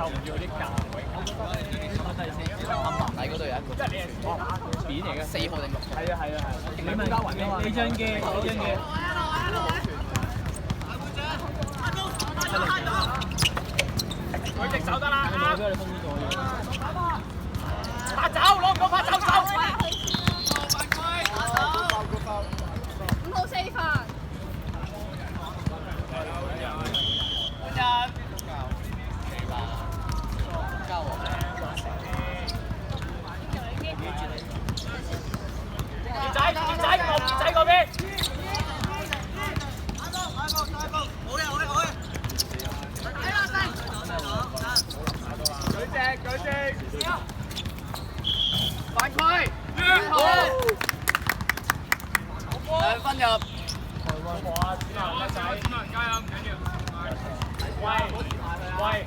受唔住嗰啲價位。暗文底嗰度有一個即係你係片嚟嘅，4號定6號？係啊係啊係。你張機，你張機。佢隻手得啦。拍走，攞唔到拍走手。5號4分。健仔，健仔嗰邊。舉隻。犯規，2分入。哇！子文仔，加油，唔緊要。喂，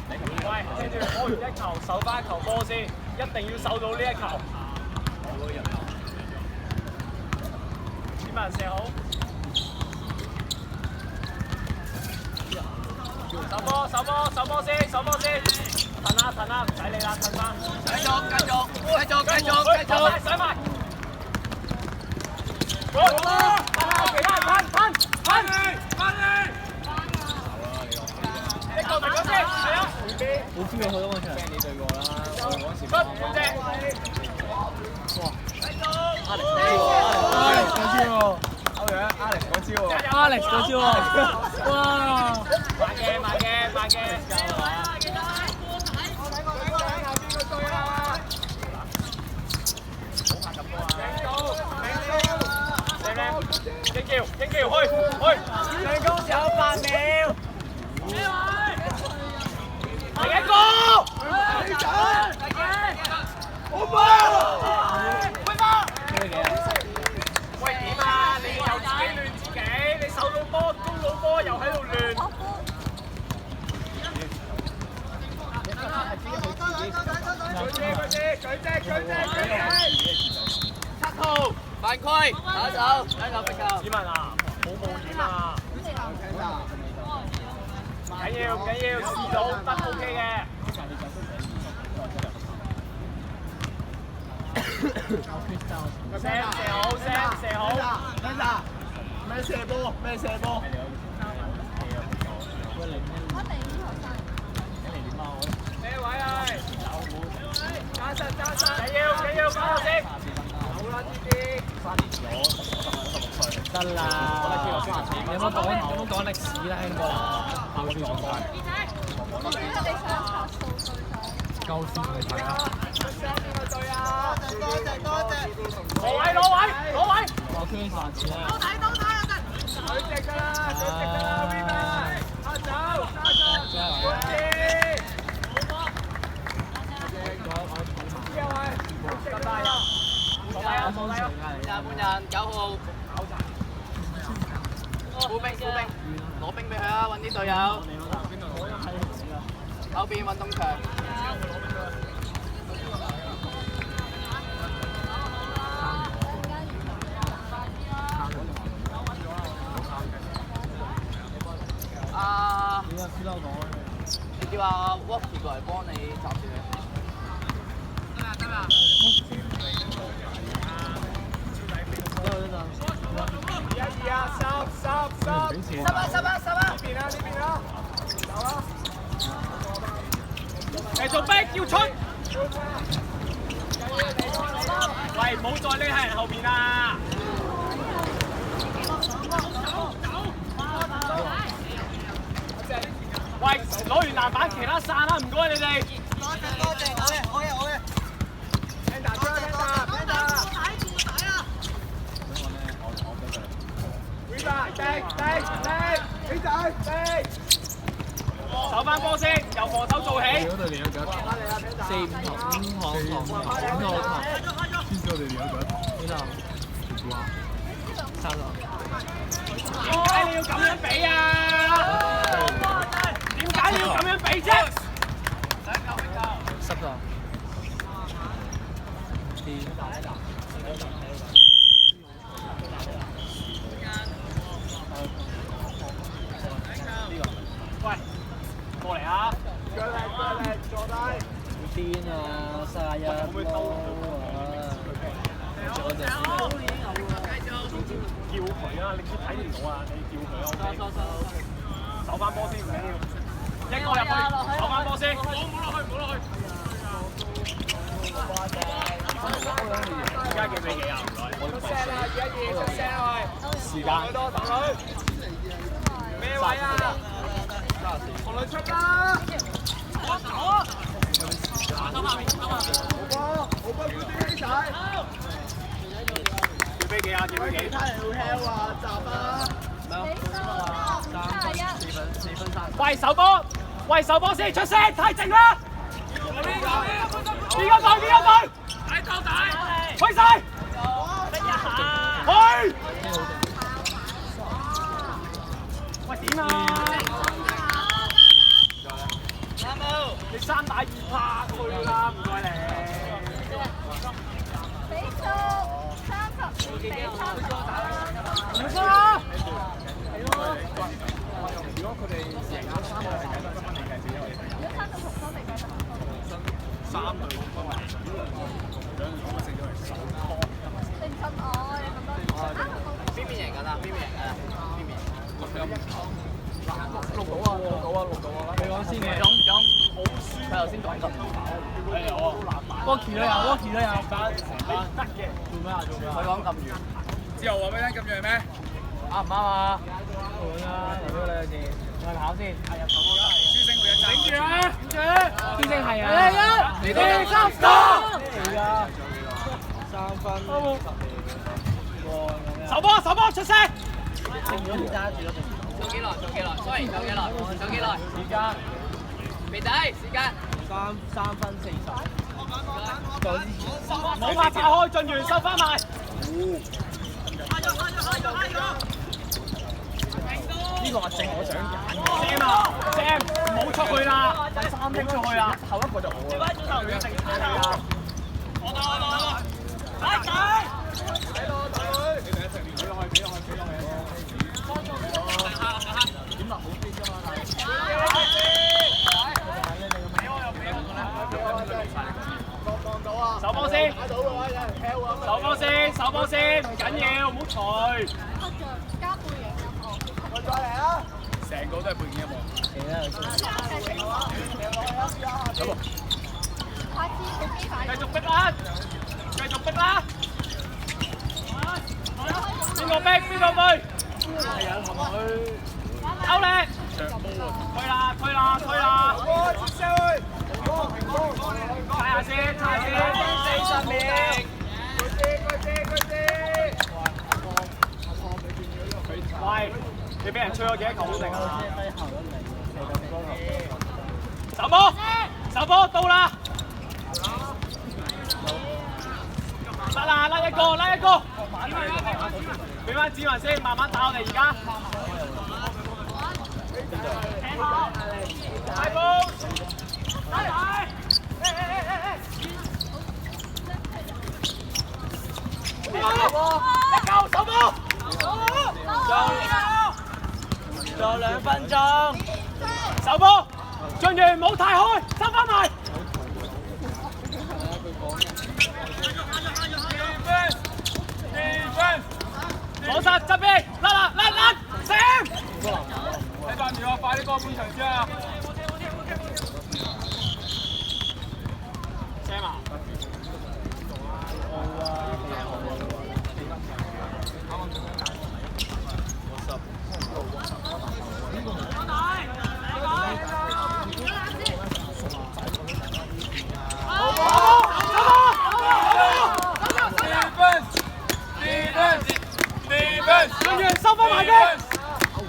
跟住攞完一球，守翻一球波先，一定要守到呢一球。子文射好。守波先。騰啦，唔使理啦，騰翻。繼續，上埋。其他人噴。一個咪嗰先，係啊。好 feel 啊！好多個場你對過啦，我嗰時。出隻。Alex 嗰招喎，歐陽 Alex 嗰招喎 ，Alex 嗰招喎，哇！慢嘅。英橋去，成功有8秒。第一個。好波！喂點啊？你又自己亂自己，你守到波，攻到波又喺度亂。舉7號犯規，打手，一球逼球。子文啊，冇冒險啊！緊要，試到得 OK 嘅。射好。咩射波？咩位啊？加實，緊要，加先。好啦，呢啲。3年咗，得啦。你有冇講歷史啦，兄哥？夠先去睇啊！攞位！我圈飯錢啊！舉直㗎啦 ，Win 啊！拍走，半人9號，補兵，攞兵俾佢啊！揾啲隊友。後邊運動場。你叫阿 Walkie 過嚟幫你集住佢。得啦。呢邊啊！走啦！繼續逼，要出！喂，唔好再匿喺人後邊啦！喂，攞完籃板，其他散啦，唔該你哋。多謝，好嘅。守翻波先，由防守做起。嗰隊連咗幾多堂？4、5堂。先知我哋連咗幾多堂？幾堂？唔知啊。3堂。點解你要咁樣比啊？點解你要咁樣比啫？10堂。喂，過嚟啊！癲啊！41波啊！叫佢啊！你睇唔到啊！你叫佢啊！守翻波先唔緊要，一個入去，守翻波先。唔好落去。而家幾比幾啊？唔該。出聲啦！而家出聲喂！時間。多同女。咩位啊？同女出啦！我走。好波叫啲起仔。幾比幾啊？幾比幾？睇嚟會 hell 啊！集啊！喂手波，喂手波先出聲，太靜啦！邊個隊？喺頭底，去晒！去！喂點啊？你3打2拍去啦，唔該你。比數30比30。唔錯啦！如果佢哋贏咗3個係計得分嚟計自己可以。如果36分嚟計得分。3對6分為2隊勝咗係10波。定心我，你問多啲。邊邊贏緊啊？邊邊贏緊啊？邊邊？錄到啊！你講先嘅。好輸。佢頭先講咁唔飽。係我。Walkie 都有。得嘅。做咩啊？佢講咁遠。之後話俾你聽咁遠係咩？啱唔啱啊？換啦，留咗兩字，我跑先。朱星會一陣。頂住啊！朱星係啊。你哋3分。係啊。3分。手波出聲。剩咗條揸住咯。做幾耐？做幾耐？時間。未底時間。3分40。冇法爆開，進完收翻埋。呢個係正我想揀嘅。Sam 唔好出去啦，第3剔出去啦，後一個就我啦。我打。俾落去。點落好啲㗎嘛？手波先，唔緊要，唔好除。加背影音樂。再嚟啊！成個都係背景音樂。繼續逼啦！邊個逼？歐力！推啦！睇下先，40秒。喂，你俾人吹咗幾多球好定啊？手波到啦！甩一個，俾翻子文先，慢慢打我哋而家。大波，一球手波，仲有2分鐘。手波，進完唔好太開，收翻埋。攞實側邊，甩，Sam！ 你扮住我，快啲過半場先啊 ！Sam 啊！收翻埋嘅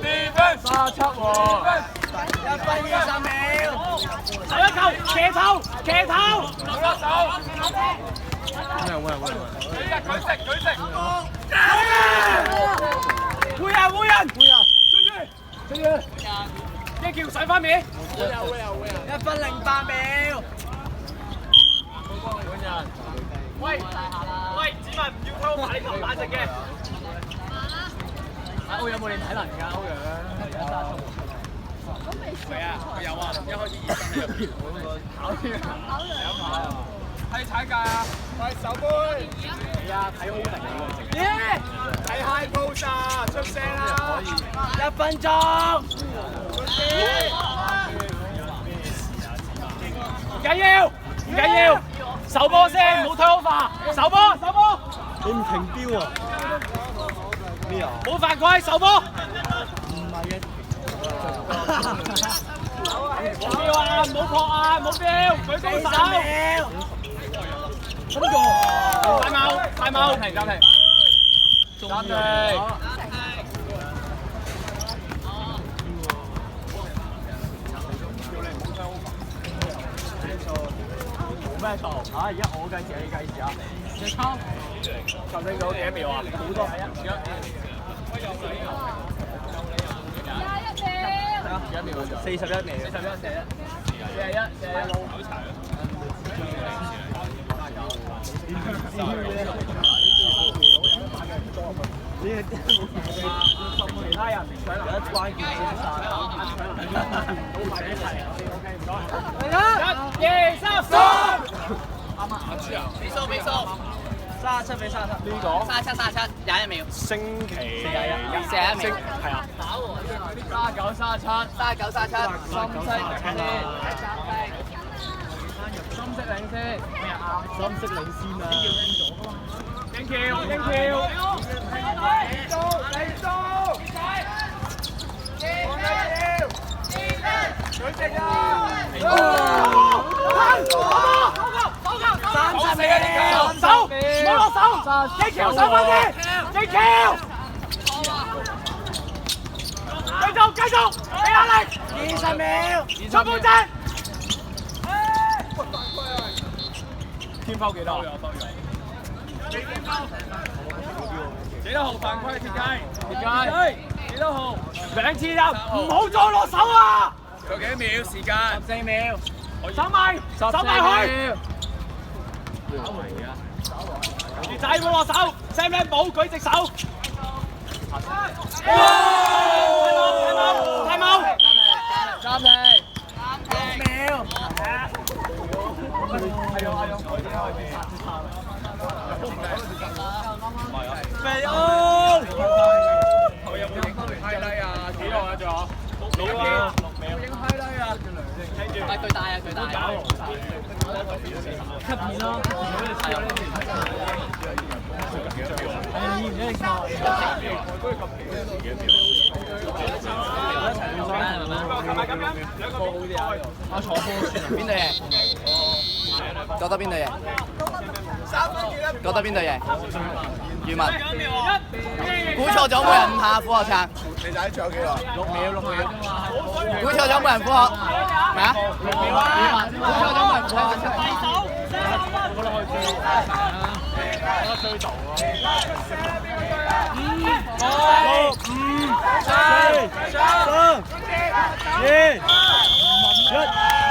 ，37喎，1分20秒，手一球，騎頭，喂，舉食，會人，追住，一叫洗翻面，會有，1分08秒，喂，子文唔要推我埋呢球冷靜嘅。歐陽有冇練體能㗎？歐陽而家揸速。咁未試係啊，有啊，一開始熱身喺入邊，考慮考慮。睇踩界啊，快手杯。係啊，睇好定嘅。睇 high pose 啊，出聲啦！1分鐘。唔緊要，唔緊要，手波先，唔好推好快，手波，手波。你唔停標啊？咩啊？冇犯規，手波。唔係嘅。冇標啊！唔好撲啊！冇標，舉高手。邊個？大貓，大貓，暫停，暫停。暫停。冇咩錯嚇，而家我計時，你計時啊！你抄。求清楚幾多秒啊？好多係啊！21秒。 41秒。 你係其他人上嚟，關鍵先殺。好快啲齊 ，OK 唔該。1、2、3，收。啱啊！比數比數。37比37。呢個37 21秒。星期41秒。係啊。39、37。39 37。深色領先。咩啊？深色領先啊！英橋，英橋。嚟到，嚟到。舉直啊！30秒，手，唔好落手，英橋上翻先，英橋。繼續，繼續，俾壓力。20秒，出半陣。天拋幾多？幾多號犯規？鐵雞，鐵雞，幾多號？2次入，唔好再落手啊！仲有幾多秒時間？14秒。手埋，手埋去。鐵仔唔好落手 ，Sam 冇舉隻手。太冇，暫停。6秒。係啊，肥歐，我有冇影 highlight 啊？幾耐啊？仲有6秒，影 highlight 啊！係佢大啊，佢大。吸片咯。我坐波算邊隊贏？覺得邊隊贏？覺得邊隊贏？余文。估錯咗每人5下俯臥撐。你仔仲有幾耐？6秒。估錯咗每人俯臥咩啊？6秒啊！余文估錯咗每人俯臥撐。追到咯。5、4、3、2、1。